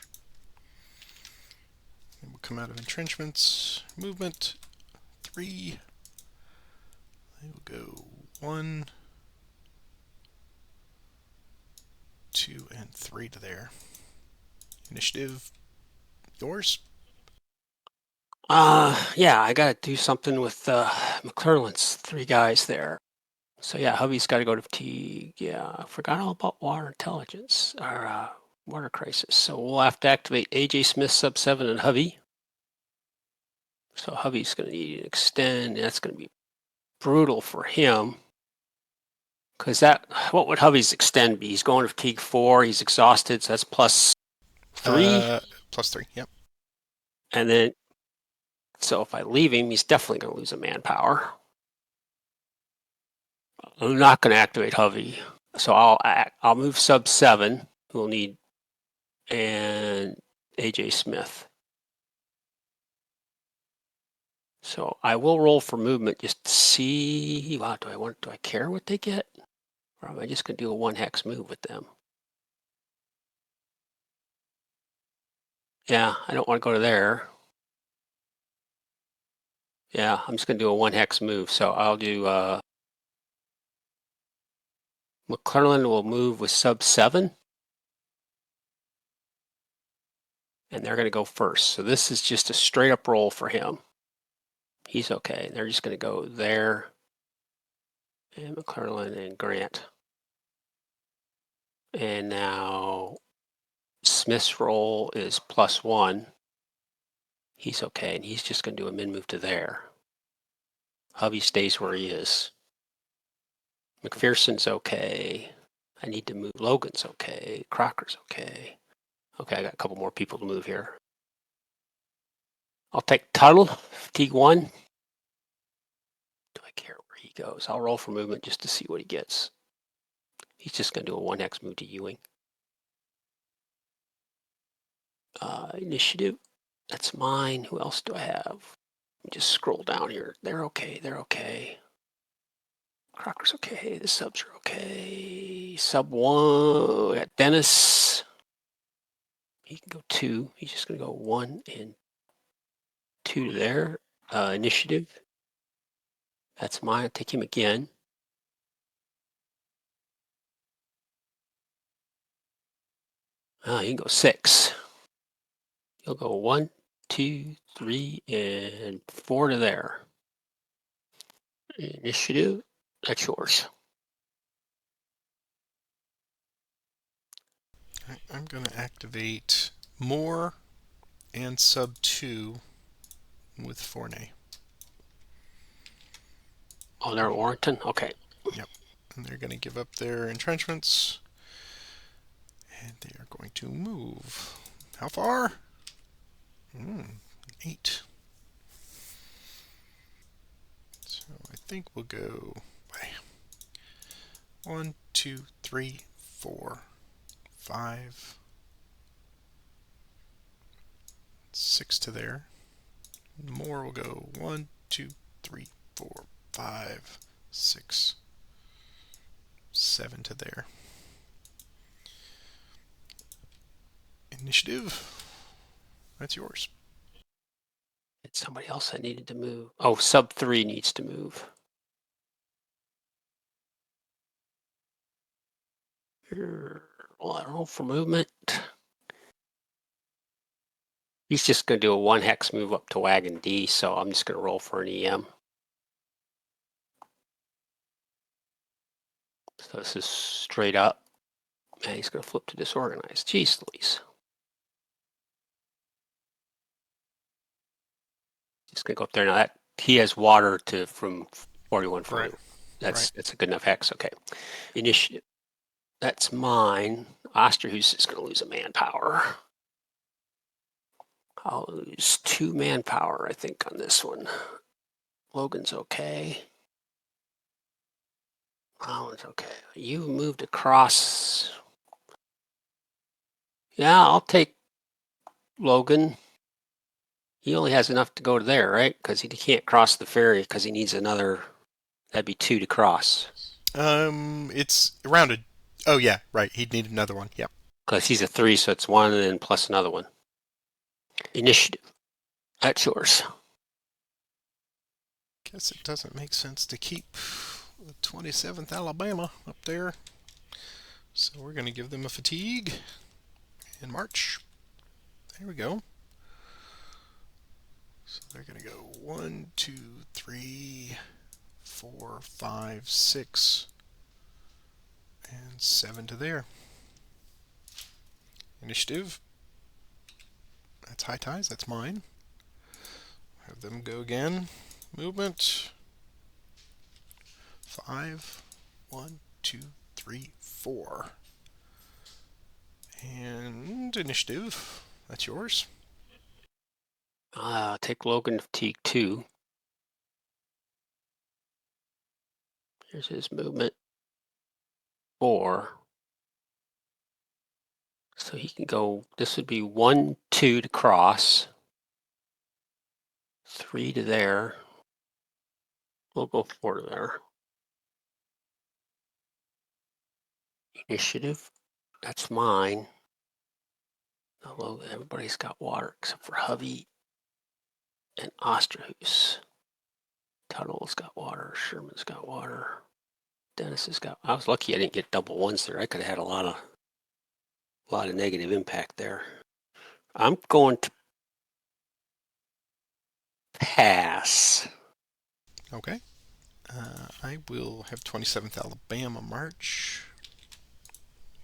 And we'll come out of entrenchments. Movement. 3. They will go 1, 2, and 3 to there. Initiative. Yours. Yeah, I gotta do something with McClellan's 3 guys there. So yeah, hubby's got to go to fatigue. Yeah, I forgot all about water intelligence or water crisis. So we'll have to activate AJ Smith sub 7 and hubby. So hubby's going to need to extend. That's going to be brutal for him. Because what would hubby's extend be? He's going to fatigue 4. He's exhausted, so that's plus 3. +3. Yep. And then, so if I leave him, he's definitely going to lose a manpower. I'm not going to activate hubby. So I'll move sub 7, who will need, and AJ Smith. So I will roll for movement just to see. Wow, do I care what they get? Or am I just going to do a 1 hex move with them? Yeah, I don't want to go to there. Yeah, I'm just going to do a 1 hex move. So I'll do McClellan will move with sub 7. And they're going to go first. So this is just a straight up roll for him. He's okay. They're just going to go there. And McClellan and Grant. And now Smith's roll is +1. He's okay. And he's just going to do a min move to there. Hubby stays where he is. McPherson's okay. I need to move. Logan's okay. Crocker's okay. Okay, I got a couple more people to move here. I'll take Tuttle, fatigue 1. Do I care where he goes? I'll roll for movement just to see what he gets. He's just going to do a 1x move to Ewing. Initiative. That's mine. Who else do I have? Let me just scroll down here. They're okay. They're okay. Crocker's okay. The subs are okay. Sub 1. We got Dennis. He can go 2. He's just going to go 1 and 2 to there. Initiative. That's mine. I'll take him again. He can go 6. He'll go 1, 2, 3, and 4 to there. Initiative. That's yours. I'm going to activate Moore and sub 2 with Fournay. Oh, they're at Warrington? Okay. Yep. And they're going to give up their entrenchments. And they are going to move. How far? 8. So I think we'll go 1, 2, 3, 4, 5, 6 to there. More will go 1, 2, 3, 4, 5, 6, 7 to there. Initiative. That's yours. It's somebody else that needed to move. Oh, sub 3 needs to move. Well, I roll for movement. He's just going to do a 1 hex move up to wagon D, so I'm just going to roll for an EM. So this is straight up. And he's going to flip to disorganized. Jeez Louise. Just going to go up there. Now that he has water from 41 for Right. him. That's a good enough hex. Okay. Initiative. That's mine. Osterhus is going to lose a manpower. I'll lose 2 manpower, I think, on this one. Logan's okay. Rollins okay. You moved across. Yeah, I'll take Logan, he only has enough to go to there, right? Because he can't cross the ferry because he needs another. That'd be 2 to cross. It's around a. Oh yeah, right. He'd need another one. Yep. Because he's a 3, so it's 1 and then plus another one. Initiative. That's yours. Guess it doesn't make sense to keep the 27th Alabama up there. So we're going to give them a fatigue in March. There we go. So they're going to go 1, 2, 3, 4, 5, 6, and 7 to there. Initiative. That's high ties. That's mine. Have them go again. Movement. 5, 1, 2, 3, 4. And initiative. That's yours. Take Logan to fatigue 2. Here's his movement. 4. So he can go, this would be 1, 2 to cross. 3 to there. We'll go 4 to there. Initiative. That's mine. Although everybody's got water except for Hovey and Osterhus. Tuttle's got water. Sherman's got water. Dennis has got. I was lucky I didn't get double ones there. I could have had a lot of negative impact there. I'm going to pass. Okay. I will have 27th Alabama march.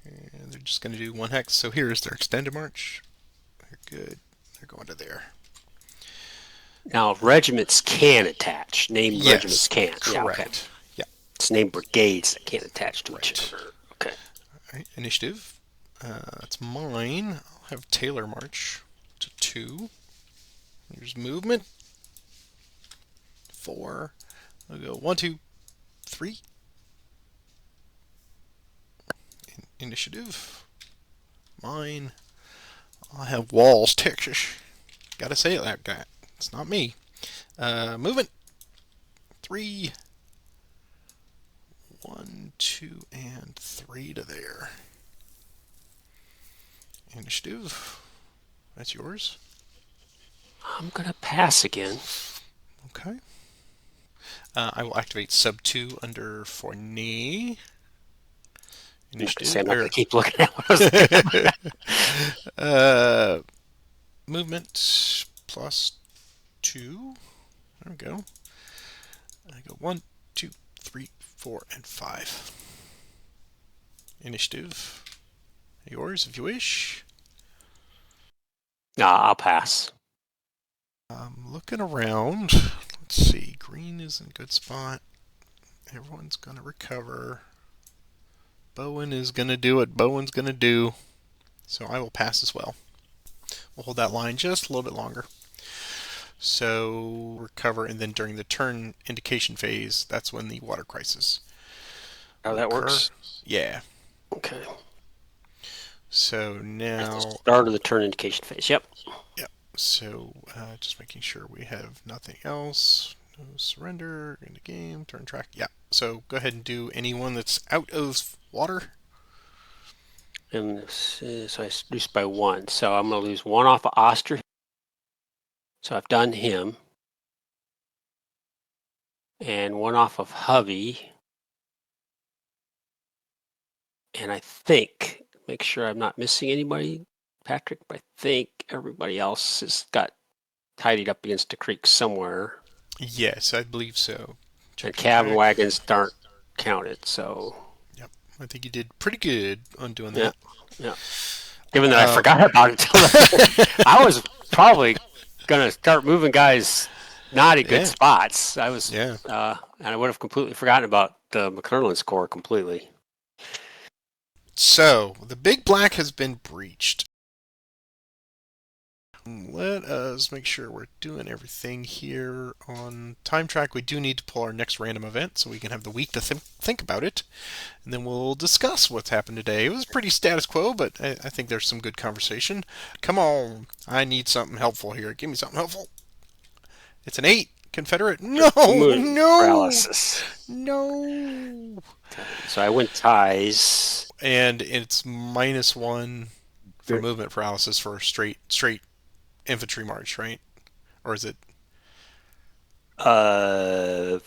And they're just going to do one hex. So here's their extended march. They're good. They're going to there. Now regiments can attach. Named regiments Yes, can. Yeah, okay. correct. Yeah, It's named brigades that can't attach to each right. other. Okay. All right, initiative. That's mine. I'll have Taylor march to 2. Here's movement. 4. I'll go 1, 2, 3. Initiative. Mine. I'll have Walls, Texas. Gotta say it like that. It's not me. Movement. 3. 1, 2, and 3 to there. Initiative. That's yours. I'm going to pass again. Okay. I will activate sub 2 under Fournier. Say Initiative. I'm not going to keep looking at what I was looking at. uh, movement plus 2. There we go. I go 1, 2, 3, 4, and 5. Initiative. Yours if you wish. Nah, I'll pass. I'm looking around. Let's see. Green is in a good spot. Everyone's going to recover. Bowen is going to do what Bowen's going to do. So I will pass as well. We'll hold that line just a little bit longer. So recover, and then during the turn indication phase, that's when the water crisis How will that occur. works? Yeah. Okay. So At the now, start of the turn indication phase. Yep. yeah. So just making sure we have nothing else. No surrender in the game. Turn track. Yeah. So go ahead and do anyone that's out of water. And so I reduced by 1. So I'm going to lose 1 off of Oster. So I've done him. And 1 off of Hovey. And I think, make sure I'm not missing anybody, Patrick, but I think everybody else has got tidied up against the creek somewhere. Yes, I believe so. And Check your cabin pack. wagons aren't counted. So, Yep. I think you did pretty good on doing yeah. that. Yeah. Given that I Uh, forgot about it until I was probably going to start moving guys not at good yeah. spots. I was, Yeah. and I would have completely forgotten about the McClernand's Corps completely. So the big black has been breached. Let us make sure we're doing everything here on time track. We do need to pull our next random event so we can have the week to think about it, and then we'll discuss what's happened today. It was pretty status quo, but I think there's some good conversation. Come on, I need something helpful here. Give me something helpful. It's an 8. Confederate. No, Movement no, paralysis. no. So I went ties. And it's -1 for movement paralysis for a straight infantry march, right? Or is it Uh,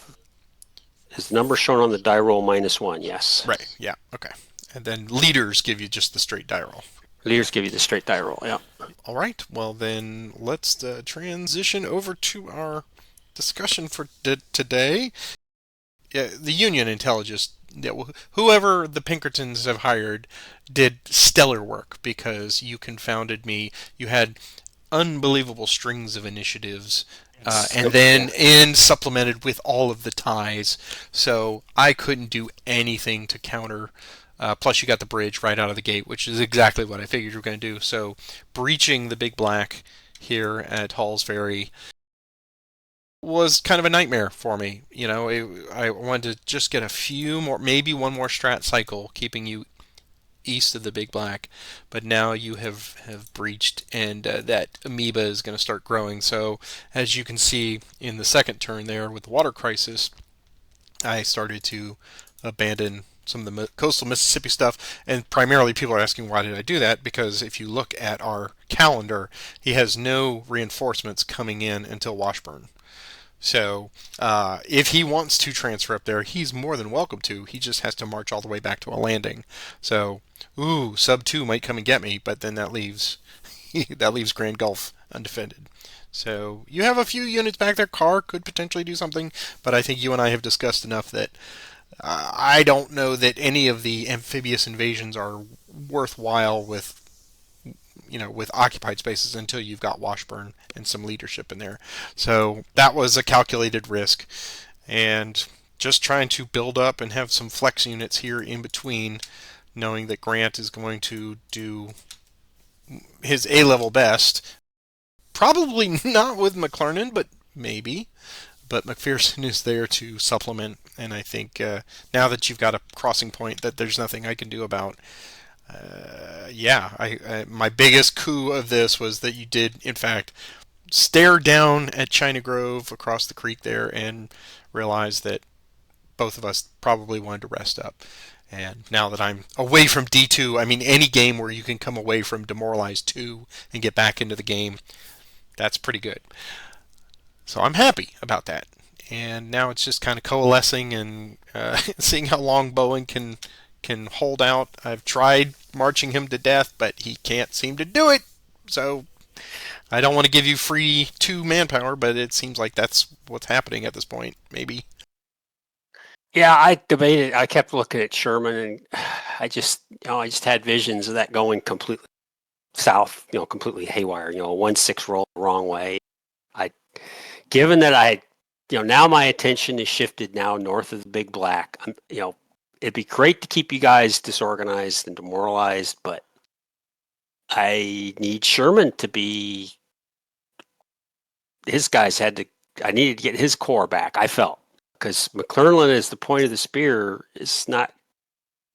is the number shown on the die roll -1? Yes. right? Yeah, okay. And then leaders give you just the straight die roll. Leaders give you the straight die roll. Yeah. All right. Well, then let's transition over to our discussion for today. Yeah, the Union intelligence. Yeah, whoever the Pinkertons have hired did stellar work because you confounded me. You had unbelievable strings of initiatives, and then supplemented with all of the ties. So I couldn't do anything to counter. Plus, you got the bridge right out of the gate, which is exactly what I figured you were going to do. So breaching the Big Black here at Hall's Ferry was kind of a nightmare for me. I wanted to just get a few more, maybe one more strat cycle, keeping you east of the Big Black, but now you have breached, and that amoeba is going to start growing. So as you can see in the second turn there with the water crisis, I started to abandon some of the coastal Mississippi stuff, and primarily people are asking why did I do that, because if you look at our calendar, he has no reinforcements coming in until Washburn. So if he wants to transfer up there, he's more than welcome to. He just has to march all the way back to a landing. So, sub 2 might come and get me, but then that leaves that leaves Grand Gulf undefended. So you have a few units back there. Carr could potentially do something, but I think you and I have discussed enough that I don't know that any of the amphibious invasions are worthwhile with occupied spaces until you've got Washburn and some leadership in there. So that was a calculated risk, and just trying to build up and have some flex units here in between, knowing that Grant is going to do his A-level best. Probably not with McClernand, but maybe. But McPherson is there to supplement, and I think now that you've got a crossing point that there's nothing I can do about, yeah, my biggest coup of this was that you did, in fact, stare down at China Grove across the creek there and realize that both of us probably wanted to rest up. And now that I'm away from D2, I mean, any game where you can come away from demoralized 2 and get back into the game, that's pretty good. So I'm happy about that. And now it's just kind of coalescing and seeing how long Bowen can hold out. I've tried marching him to death, but he can't seem to do it. So I don't want to give you free 2 manpower, but it seems like that's what's happening at this point. Maybe. Yeah, I debated. I kept looking at Sherman, and I just had visions of that going completely south. Completely haywire. 1-6 roll the wrong way. Given that now my attention is shifted now north of the Big Black. It'd be great to keep you guys disorganized and demoralized, but I need Sherman to be. His guys had to. I needed to get his core back. I felt because McClernand as the point of the spear is not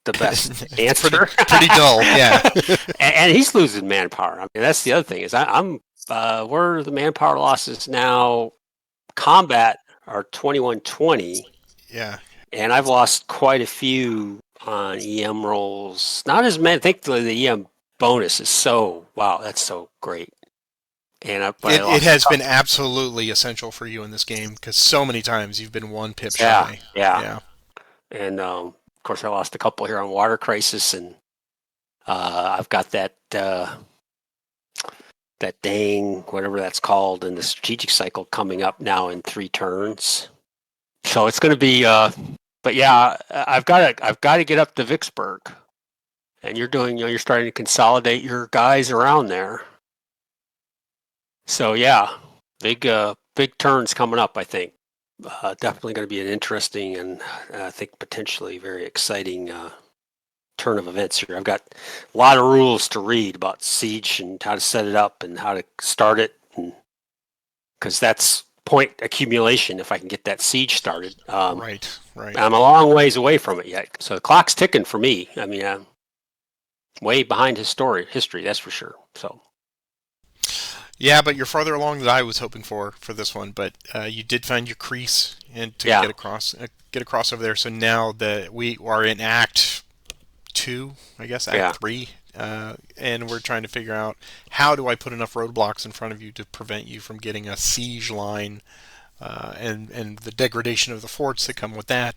the best answer. Pretty dull, yeah. and he's losing manpower. I mean, that's the other thing is I'm. Where are the manpower losses now? Combat are 2120. Yeah. And I've lost quite a few on EM rolls. Not as many. I think the EM bonus is wow, that's so great. And it has been absolutely essential for you in this game because so many times you've been 1 pip shy. Yeah. And of course, I lost a couple here on Water Crisis, and I've got that dang whatever that's called in the strategic cycle coming up now in 3 turns. So it's going to be. But yeah, I've got to get up to Vicksburg, and you're starting to consolidate your guys around there. So yeah, big turns coming up. I think definitely going to be an interesting and I think potentially very exciting turn of events here. I've got a lot of rules to read about Siege and how to set it up and how to start it, because that's point accumulation if I can get that Siege started. Right, right. I'm a long ways away from it yet, so the clock's ticking for me. I mean, I'm way behind history, that's for sure. So Yeah, but you're farther along than I was hoping for this one. But you did find your crease and to yeah, get across over there. So now that we are in Act Two, I guess Act yeah, Three, and we're trying to figure out how do I put enough roadblocks in front of you to prevent you from getting a siege line, and the degradation of the forts that come with that,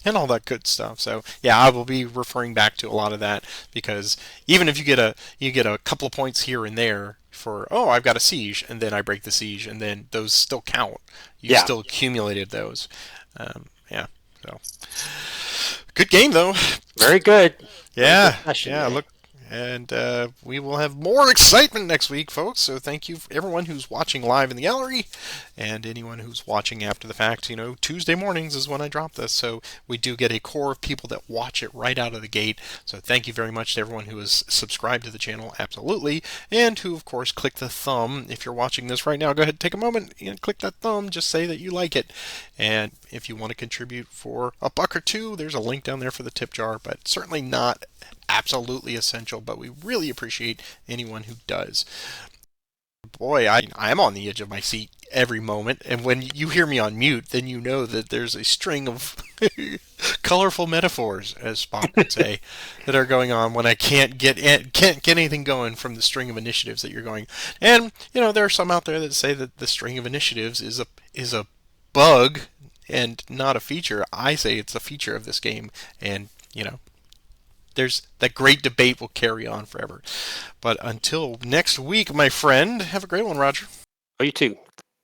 and all that good stuff. So yeah, I will be referring back to a lot of that because even if you get a couple of points here and there for, oh, I've got a siege and then I break the siege and then those still count. You yeah. still accumulated those. Yeah. So good game though. Very good. Very good Yeah, session. yeah. Look, and we will have more excitement next week, folks. So thank you, everyone who's watching live in the gallery, and anyone who's watching after the fact. You know, Tuesday mornings is when I drop this, so we do get a core of people that watch it right out of the gate. So thank you very much to everyone who is subscribed to the channel, absolutely, and who, of course, click the thumb. If you're watching this right now, go ahead and take a moment and click that thumb. Just say that you like it, and if you want to contribute for a buck or two, there's a link down there for the tip jar, but certainly not absolutely essential, but we really appreciate anyone who does. Boy, I'm on the edge of my seat every moment, and when you hear me on mute, then you know that there's a string of colorful metaphors, as Spock would say, that are going on when I can't get anything going from the string of initiatives that you're going. And you know, there are some out there that say that the string of initiatives is a bug and not a feature. I say it's a feature of this game, and you know, there's that great debate will carry on forever. But until next week, my friend, have a great one, Roger. Oh, you too.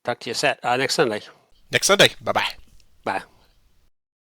Talk to you next Sunday. Next Sunday. Bye bye. Bye.